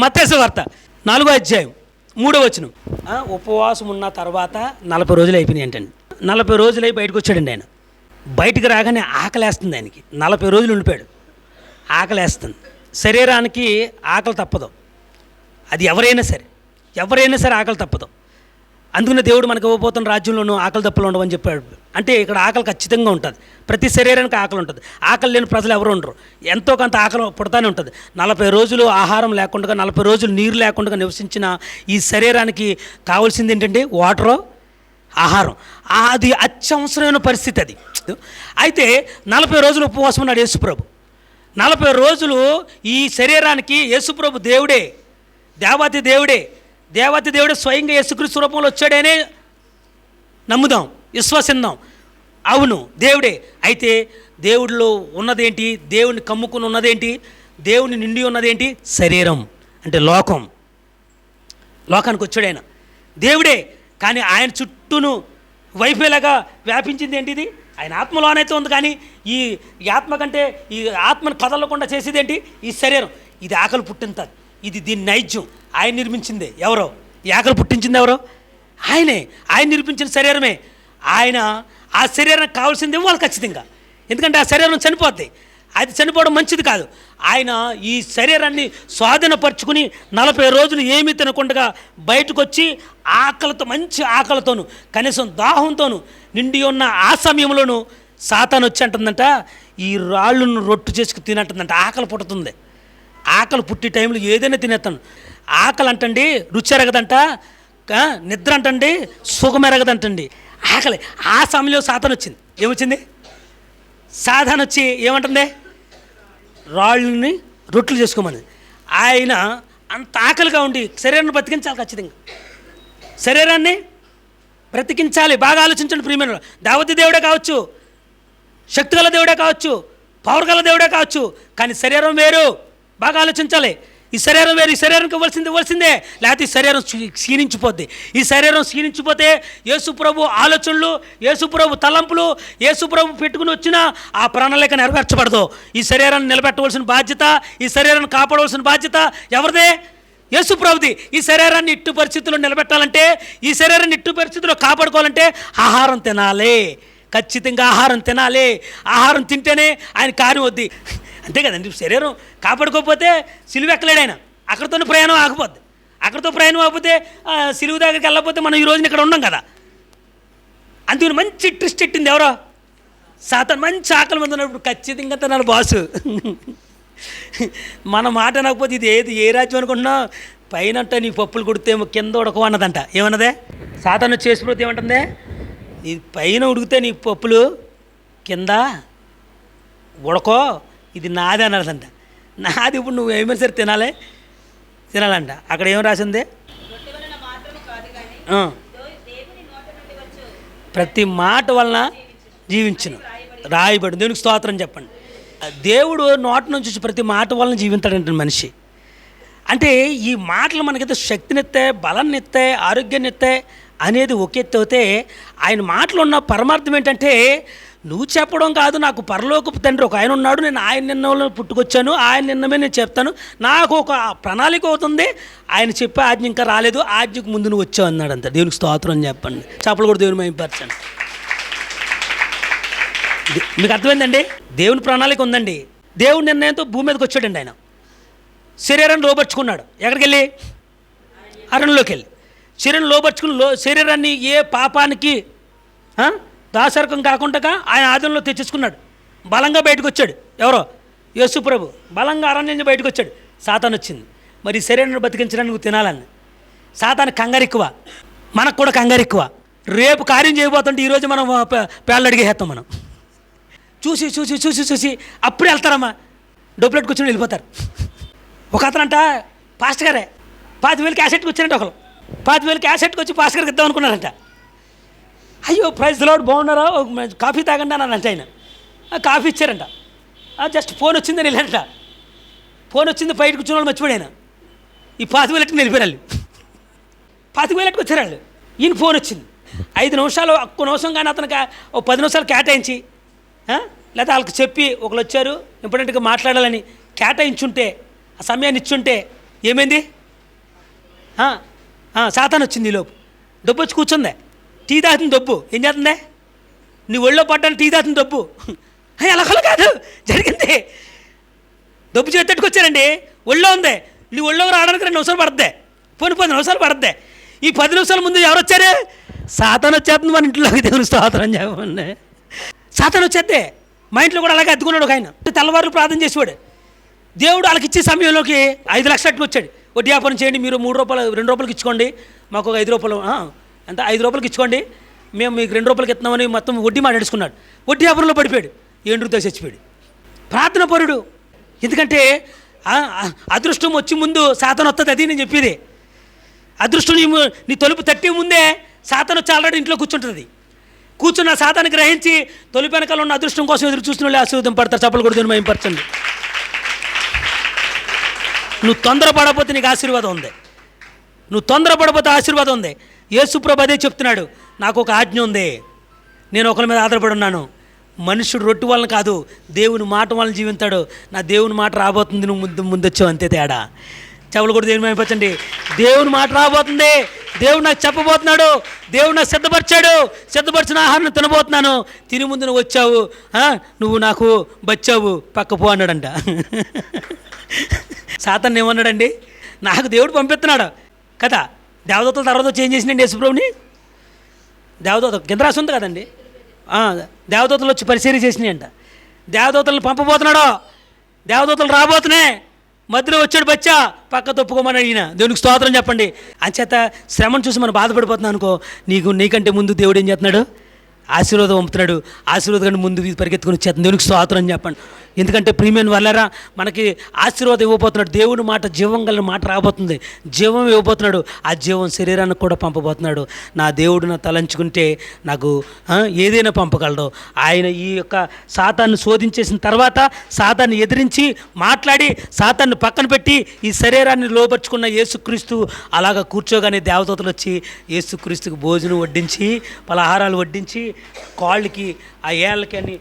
మత్తయి సువార్త 4వ అధ్యాయం 3వ వచనం. ఉపవాసం ఉన్న తర్వాత 40 రోజులు అయిపోయినాయి ఏంటండి. 40 రోజులు అయి బయటకు వచ్చాడండి ఆయన. బయటికి రాగానే ఆకలేస్తుంది ఆయనకి. 40 రోజులు ఉండిపోయాడు. ఆకలేస్తుంది. శరీరానికి ఆకలి తప్పదు. అది ఎవరైనా సరే ఆకలి తప్పదు. అందుకనే దేవుడు మనకు ఇవ్వబోతున్న రాజ్యంలోనూ ఆకలి తప్పులు ఉండవని చెప్పాడు. అంటే ఇక్కడ ఆకలి ఖచ్చితంగా ఉంటుంది. ప్రతి శరీరానికి ఆకలి ఉంటుంది. ఆకలి లేని ప్రజలు ఎవరు ఉండరు. ఎంతో కొంత ఆకలి పుడతానే ఉంటుంది. 40 రోజులు ఆహారం లేకుండా, 40 రోజులు నీరు లేకుండా నివసించిన ఈ శరీరానికి కావాల్సింది ఏంటంటే వాటరు, ఆహారం. అది అత్యవసరమైన పరిస్థితి అది. అయితే 40 రోజులు ఉపవాసం ఉన్నాడు యేసుప్రభు. 40 రోజులు ఈ శరీరానికి యేసుప్రభు దేవుడే, దేవాతి దేవుడే స్వయంగా యేసుక్రీస్తు రూపంలో వచ్చాడనే నమ్ముదాం, విశ్వసిద్దాం. అవును, దేవుడే. అయితే దేవుడిలో ఉన్నదేంటి? దేవుని కమ్ముకుని ఉన్నదేంటి? దేవుని నిండి ఉన్నదేంటి? శరీరం అంటే లోకానికి వచ్చాడు ఆయన. దేవుడే, కానీ ఆయన చుట్టూను వైఫైలాగా వ్యాపించింది ఏంటిది? ఆయన ఆత్మలోనైతే ఉంది, కానీ ఈ ఆత్మ కంటే ఈ ఆత్మను కదలకుండా చేసేది ఏంటి? ఈ శరీరం. ఇది ఆకలి పుట్టింది. ఇది దీని నైజ్యం. ఆయన నిర్మించిందే. ఎవరో ఈ ఆకలి పుట్టించింది ఎవరో? ఆయన నిర్మించిన శరీరమే. ఆయన ఆ శరీరానికి కావాల్సింది ఇవ్వాలి ఖచ్చితంగా. ఎందుకంటే ఆ శరీరం చనిపోద్ది. అది చనిపోవడం మంచిది కాదు. ఆయన ఈ శరీరాన్ని స్వాధీనపరుచుకుని 40 రోజులు ఏమీ తినకుండా బయటకు వచ్చి ఆకలితో, మంచి ఆకలితోనూ కనీసం దాహంతోనూ నిండి ఉన్న ఆ సమయంలోనూ సాతాను వచ్చి అంటుందంట, ఈ రాళ్ళను రొట్టు చేసుకు తినంటుందంట. ఆకలి పుట్టుతుంది. ఆకలి పుట్టి టైంలో ఏదైనా తినేస్తాను. ఆకలి అంటండి రుచి ఎరగదంట, నిద్ర అంటండి సుఖం ఎరగదంటండి. ఆకలి. ఆ సమయంలో సాతాను వచ్చింది. ఏమొచ్చింది? సాతాను వచ్చి ఏమంటుంది? రాళ్ళని రొట్టెలు చేసుకోమని. ఆయన అంత ఆకలిగా ఉండి శరీరాన్ని బ్రతికించాలి. ఖచ్చితంగా శరీరాన్ని బ్రతికించాలి. బాగా ఆలోచించండి ప్రియమైన. దేవత దేవుడే కావచ్చు, శక్తిగల దేవుడే కావచ్చు, పవర్ గల దేవుడే కావచ్చు, కానీ శరీరం వేరు. బాగా ఆలోచించాలి. ఈ శరీరం వేరు. ఈ శరీరానికి ఇవ్వాల్సిందే, లేకపోతే ఈ శరీరం క్షీణించిపోద్ది. ఈ శరీరం క్షీణించిపోతే యేసుప్రభు ఆలోచనలు, యేసుప్రభు తలంపులు, యేసుప్రభు పెట్టుకుని వచ్చిన ఆ ప్రణాళిక నెరవేర్చబడదు. ఈ శరీరాన్ని నిలబెట్టవలసిన బాధ్యత, ఈ శరీరాన్ని కాపాడవలసిన బాధ్యత ఎవరిదే? యేసుప్రభుది. ఈ శరీరాన్ని ఇట్టు పరిస్థితుల్లో నిలబెట్టాలంటే, ఈ శరీరాన్ని ఇట్టు పరిస్థితుల్లో కాపాడుకోవాలంటే ఆహారం తినాలి. ఖచ్చితంగా ఆహారం తినాలి. ఆహారం తింటేనే ఆయన కార్యం వద్ది. అంతే కదండి. శరీరం కాపాడుకోకపోతే సిలువ ఎక్కలేడు ఆయన. అక్కడితోనే ప్రయాణం ఆగిపోద్ది. అక్కడితో ప్రయాణం ఆగిపోతే సిలువ దగ్గరికి వెళ్ళకపోతే మనం ఈ రోజున ఇక్కడ ఉన్నాం కదా. అందుకని మంచి ట్విస్ట్ ఎట్టింది ఎవరో? సాతాను. మంచి ఆకలి మంది ఉన్నప్పుడు ఖచ్చితంగా తినాలి బాసు. మన మాట అనకపోతే ఇది ఏ రాజ్యం అనుకుంటున్నా? పైన నీ పప్పులు కొడితే కింద ఉడకవు అన్నదంట. ఏమన్నదే? సాతాను చేసిపోతే ఏమంటుందే? ఇది పైన ఉడికితే నీ పప్పులు కింద ఉడకో, ఇది నాది అన్నదంట. నాది ఇప్పుడు నువ్వు ఏమైనా సరే తినాలంట. అక్కడ ఏం రాసిందే? ప్రతి మాట వలన జీవించును రాయబడి. దేవునికి స్తోత్రం చెప్పండి. దేవుడు నోటి నుంచి వచ్చి ప్రతి మాట వలన జీవించాడంటే మనిషి. అంటే ఈ మాటలు మనకైతే శక్తినిస్తాయి, బలాన్ని ఇస్తాయి, ఆరోగ్యాన్ని ఇస్తాయి అనేది ఒక ఎత్తు అయితే, ఆయన మాటలు ఉన్న పరమార్థం ఏంటంటే, నువ్వు చెప్పడం కాదు, నాకు పరలోకపు తండ్రి ఒక ఆయన ఉన్నాడు, నేను ఆయన నిన్న పుట్టుకొచ్చాను, ఆయన నిన్నమే నేను చెప్తాను, నాకు ఒక ప్రణాళిక అవుతుంది, ఆయన చెప్పే ఆజ్ఞ ఇంకా రాలేదు, ఆజ్ఞకు ముందు నువ్వు వచ్చావు అన్నాడు. అంత దేవునికి స్తోత్రం అని చెప్పండి. చెప్పలు కూడా దేవుని మహిమపరచండి. మీకు అర్థమైందండి? దేవుని ప్రణాళిక ఉందండి. దేవుని నిర్ణయంతో భూమి మీదకి వచ్చాడండి. ఆయన శరీరాన్ని లోపరుచుకున్నాడు. ఎక్కడికి వెళ్ళి? అరణ్యంలోకి వెళ్ళి శరీరం లోపరుచుకుని శరీరాన్ని ఏ పాపానికి దాసరకం కాకుండా ఆయన ఆధీనంలో తెచ్చేసుకున్నాడు. బలంగా బయటకు వచ్చాడు. ఎవరో? యేసుప్రభు బలంగా అరణ్యం నుంచి బయటకు వచ్చాడు. సాతాను వచ్చింది. మరి శరీరాన్ని బతికించడానికి నువ్వు తినాలని. సాతాను కంగారు ఎక్కువ, మనకు కూడా కంగారు ఎక్కువ. రేపు కార్యం చేయబోతుంటే ఈరోజు మనం పేళ్ళు అడిగేస్తాం. మనం చూసి చూసి చూసి చూసి అప్పుడే వెళ్తారమ్మా, డబ్బులు కూర్చొని వెళ్ళిపోతారు. ఒక అతనంట పాస్టర్ గారే 10,000 క్యాసెట్కి వచ్చారంట. ఒకరు 10,000 క్యాసెట్కి వచ్చి పాస్టర్ గారికి ఇద్దాం అనుకున్నారంట. అయ్యో ప్రైజ్ ది లార్డ్, బాగున్నారా, కాఫీ తాగండి అని అంటే ఆయన కాఫీ ఇచ్చారంట. జస్ట్ ఫోన్ వచ్చిందని వెళ్ళారంట. ఫోన్ వచ్చింది, బయట కూర్చున్న వాళ్ళు మర్చిపోయాను. ఈ 10,000 వెళ్ళిపోయారు. 10,000 వచ్చారు వాళ్ళు. ఈయన ఫోన్ వచ్చింది. 5 నిమిషాలు ఒక్క నిమిషం కానీ అతనికి 10 నిమిషాలు కేటాయించి, లేదా వాళ్ళకి చెప్పి ఒకళ్ళు వచ్చారు ఇంపార్టెంట్గా మాట్లాడాలని కేటాయించుంటే, ఆ సమయాన్ని ఇచ్చుంటే ఏమైంది? సాతాను వచ్చింది ఈలోపు. డబ్బు వచ్చి కూర్చుందే. టీ తాగుతుంది డబ్బు. ఏం చేస్తుందే? నీ ఒళ్ళో పడ్డాను టీ తాగుతుంది డబ్బు. అలా కాదు జరిగింది. డబ్బు చేతట్టుకొచ్చారండి. ఒళ్ళో ఉంది. నీ ఒళ్ళోకి రావడానికి 2 నిమిషాలు పడుద్ది. పోనీ 10 నిమిషాలు పడుద్ది. ఈ 10 నిమిషాల ముందు ఎవరు వచ్చారు? సాతాను వచ్చేస్తుంది మన ఇంట్లోకి. దేవుని స్తోత్రం చెప్పండి. సాతాను వచ్చేద్దే. మా ఇంట్లో కూడా అలాగే అద్దుకున్నాడు ఒక ఆయన. తెల్లవారులు ప్రార్థన చేసేవాడు. దేవుడు వాళ్ళకి ఇచ్చే సమయంలోకి 5 లక్షలు వచ్చాడు. వడ్డీ వ్యాపారం చేయండి, మీరు 3 రూపాయలు 2 రూపాయలకి ఇచ్చుకోండి, మాకు ఒక 5 రూపాయలు ఎంత 5 రూపాయలకి ఇచ్చుకోండి, మేము మీకు 2 రూపాయలకి ఇస్తున్నామని మొత్తం వడ్డీ మాట్లాడుకున్నాడు. వడ్డీ వ్యాపారంలో పడిపోయాడు. ఏండ్రుతో చచ్చిపోయాడు. ప్రార్థన పరుడు. ఎందుకంటే అదృష్టం వచ్చి ముందు సాతాను వస్తుంది. అది నేను చెప్పేది. అదృష్టం నీ తలుపు తట్టే ముందే సాతాను వచ్చి ఆల్రెడీ ఇంట్లో కూర్చుంటుంది. కూర్చున్న సాతాన్ని గ్రహించి తొలి వెనకాల ఉన్న అదృష్టం కోసం ఎదురు చూస్తున్న వాళ్ళు ఆశీర్వాదం పడతారు. చప్పలు కూడా దీన్ని మయంపరచండి. నువ్వు తొందరపడకపోతే నీకు ఆశీర్వాదం ఉంది. నువ్వు తొందరపడకపోతే ఆశీర్వాదం ఉంది. యేసుప్రభు అదే చెప్తున్నాడు. నాకు ఒక ఆజ్ఞ ఉంది, నేను ఒకరి మీద ఆధారపడి ఉన్నాను. మనుషుడు రొట్టు వలన కాదు, దేవుని మాట వలన జీవిస్తాడు. నా దేవుని మాట రాబోతుంది, నువ్వు ముందొచ్చావు, అంతే తేడా. చెవులు కూడా దేవుని మహిమపరచండి. దేవుని మాట రాబోతుంది. దేవుడు నాకు చెప్పబోతున్నాడు. దేవుడు నాకు సిద్ధపరిచిన ఆహారం తినబోతున్నాను. తిని ముందు నువ్వు వచ్చావు, నువ్వు నాకు బచ్చావు, పక్కపో అన్నాడంట. సాతాను ఏమన్నాడండి? నాకు దేవుడు పంపిస్తున్నాడు కదా. దేవదూతల తర్వాత చేంజ్ చేసినండి యేసుప్రభుని. దేవదూత కింద రాసి ఉంది కదండి. దేవదూతలు వచ్చి పరిచర్య చేసినాయి అంట. దేవదూతలను పంపబోతున్నాడు. దేవదూతలు రాబోతున్నాయి. మధ్యలో వచ్చాడు బచ్చా, పక్క తప్పుకోమని అడిగిన. దేవునికి స్తోత్రం చెప్పండి. అంచేత శ్రమను చూసి మనం బాధపడిపోతున్నాం అనుకో, నీకంటే ముందు దేవుడు ఏం చేస్తున్నాడు? ఆశీర్వాదం పంపుతున్నాడు. ఆశీర్వాదం ముందు పరిగెత్తుకుని వచ్చేస్తుంది. దేవునికి స్తోత్రం చెప్పండి. ఎందుకంటే ప్రియమైన వాళ్ళరా, మనకి ఆశీర్వాదం ఇవ్వబోతున్నాడు. దేవుని మాట జీవం గల మాట రాబోతుంది. జీవం ఇవ్వబోతున్నాడు. ఆ జీవం శరీరానికి కూడా పంపబోతున్నాడు. నా దేవుడు నా తలంచుకుంటే నాకు ఏదైనా పంపగలడు. ఆయన ఈ యొక్క సాతాన్ని శోధించేసిన తర్వాత సాతాన్ని ఎదిరించి మాట్లాడి సాతాన్ని పక్కన పెట్టి ఈ శరీరాన్ని లోపరుచుకున్న యేసుక్రీస్తు అలాగా కూర్చోగానే దేవదూతలు వచ్చి యేసుక్రీస్తుకు భోజనం వడ్డించి, పలహారాలు వడ్డించి, కాళ్ళకి ఆ ఏళ్ళకి అని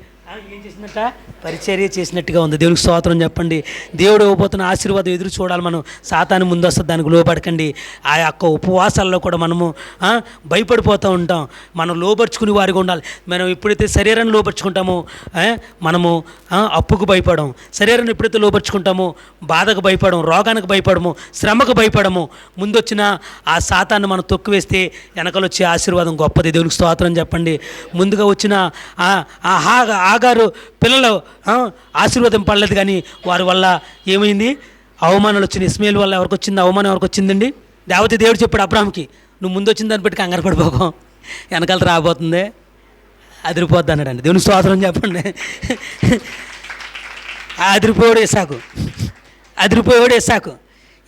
ఏం చేసిందంట? పరిచర్య చేసినట్టుగా ఉంది. దేవునికి స్తోత్రం చెప్పండి. దేవుడు ఇవ్వబోతున్న ఆశీర్వాదం ఎదురు చూడాలి. మనం సాతాను ముందు వస్తుంది, దానికి లోపడకండి. ఆ యొక్క ఉపవాసాల్లో కూడా మనము భయపడిపోతూ ఉంటాం. మనం లోపరుచుకుని వారిగా ఉండాలి. మనం ఎప్పుడైతే శరీరాన్ని లోపరుచుకుంటామో మనము అప్పుకు భయపడం. శరీరాన్ని ఎప్పుడైతే లోపరుచుకుంటామో బాధకు భయపడము, రోగానికి భయపడము, శ్రమకు భయపడము. ముందొచ్చిన ఆ సాతాన్ని మనం తొక్కివేస్తే వెనకలు వచ్చే ఆశీర్వాదం గొప్పది. దేవునికి స్తోత్రం చెప్పండి. ముందుగా వచ్చిన ఆగారు పిల్లలు ఆశీర్వాదం పడలేదు, కానీ వారి వల్ల ఏమైంది? అవమానాలు వచ్చినాయి. ఇస్మాయిల్ వల్ల ఎవరికి వచ్చింది అవమానం? ఎవరికి వచ్చిందండి? దేవుడు చెప్పాడు అబ్రాహాంకి, నువ్వు ముందు వచ్చిన దాన్ని బట్టి కంగారు పడిపోకం, వెనకాల రాబోతుంది, అదిరిపోద్ది అన్నాడండి. దేవునికి స్తోత్రం చెప్పండి. అదిరిపోయాడు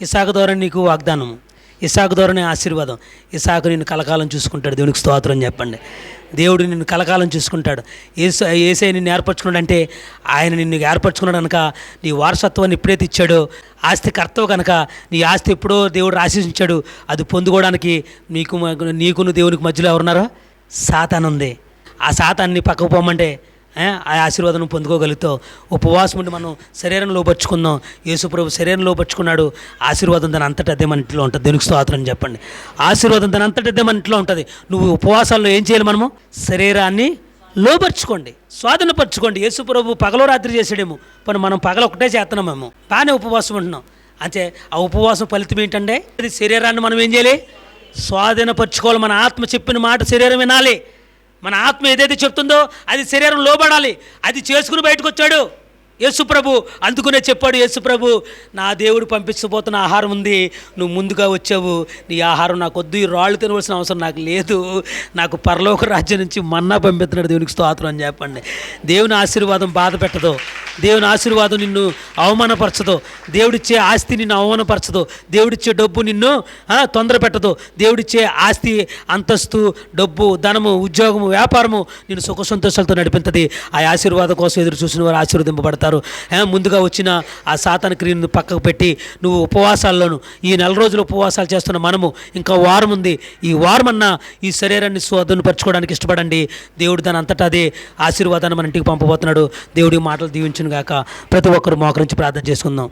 ఇస్సాకు ద్వారా నీకు వాగ్దానము, ఇస్సాకు ద్వారానే ఆశీర్వాదం. ఇస్సాకు నిన్ను కలకాలం చూసుకుంటాడు. దేవునికి స్తోత్రం చెప్పండి. దేవుడు నిన్ను కలకాలం చూసుకుంటాడు. యేసయ్య నిన్ను ఏర్పరచుకున్నాడు అంటే ఆయన నిన్ను ఏర్పరచుకున్నాడు కనుక నీ వారసత్వాన్ని ఎప్పుడైతే ఇచ్చాడో, ఆస్తి కర్తవు కనుక నీ ఆస్తి ఎప్పుడో దేవుడు ఆశీర్వదించాడు. అది పొందుకోవడానికి నీకును దేవునికి మధ్యలో ఎవరున్నారో? సాతాను ఉంది. ఆ సాతాన్ని పక్కకు పోమంటే ఆ ఆశీర్వాదం పొందుకోగలుగుతావు. ఉపవాసం ఉండి మనం శరీరం లోపరుచుకుందాం. యేసుప్రభు శరీరం లోపరుచుకున్నాడు. ఆశీర్వాదం దాని అంతటి అదే మన ఇంట్లో ఉంటుంది. దేవునికి స్తోత్రం చెప్పండి. ఆశీర్వాదం దాని అంతటి అదే మన ఇంట్లో ఉంటుంది. నువ్వు ఉపవాసాల్లో ఏం చేయాలి? మనము శరీరాన్ని లోపరుచుకోండి, స్వాధీనపరచుకోండి. యేసుప్రభు పగలో రాత్రి చేసాడేమో, పని మనం పగల ఒకటే చేస్తున్నామేమో, బాగానే ఉపవాసం ఉంటున్నాం. అంటే ఆ ఉపవాసం ఫలితం ఏంటంటే అది శరీరాన్ని మనం ఏం చేయాలి? స్వాధీనపరచుకోవాలి. మన ఆత్మ చెప్పిన మాట శరీరం వినాలి. మన ఆత్మ ఏదైతే చెప్తుందో అది శరీరం లోబడాలి. అది చేసుకుని బయటకు వచ్చాడు యేసుప్రభు. అందుకునే చెప్పాడు యేసుప్రభు, నా దేవుడు పంపించబోతున్న ఆహారం ఉంది, నువ్వు ముందుగా వచ్చావు, నీ ఆహారం నాకు వద్దు, ఈ రాళ్ళు తినవలసిన అవసరం నాకు లేదు, నాకు పరలోక రాజ్యం నుంచి మన్నా పంపిస్తున్నాడు. దేవునికి స్తోత్రం అని చెప్పండి. దేవుని ఆశీర్వాదం బాధ పెట్టదు. దేవుని ఆశీర్వాదం నిన్ను అవమానపరచదు. దేవుడిచ్చే ఆస్తి నిన్ను అవమానపరచదు. దేవుడిచ్చే డబ్బు నిన్ను తొందర పెట్టదు. దేవుడిచ్చే ఆస్తి, అంతస్తు, డబ్బు, ధనము, ఉద్యోగము, వ్యాపారము నిన్ను సుఖ సంతోషాలతో నడిపించది. ఆ ఆశీర్వాదం కోసం ఎదురు చూసిన వారు ఆశీర్వదింపబడతారు. ముందుగా వచ్చిన ఆ సాతాను క్రియను పక్కకు పెట్టి నువ్వు ఉపవాసాల్లోను, ఈ 4 రోజులు ఉపవాసాలు చేస్తున్న మనము ఇంకా వారం ఉంది, ఈ వారమన్నా ఈ శరీరాన్ని స్వాధీనపరచుకోవడానికి ఇష్టపడండి. దేవుడు దాని అంతటా అదే ఆశీర్వాదాన్ని మన ఇంటికి పంపబోతున్నాడు. దేవుడి మాటలు దీవించును గాక. ప్రతి ఒక్కరు మోకరించి ప్రార్థన చేసుకుందాం.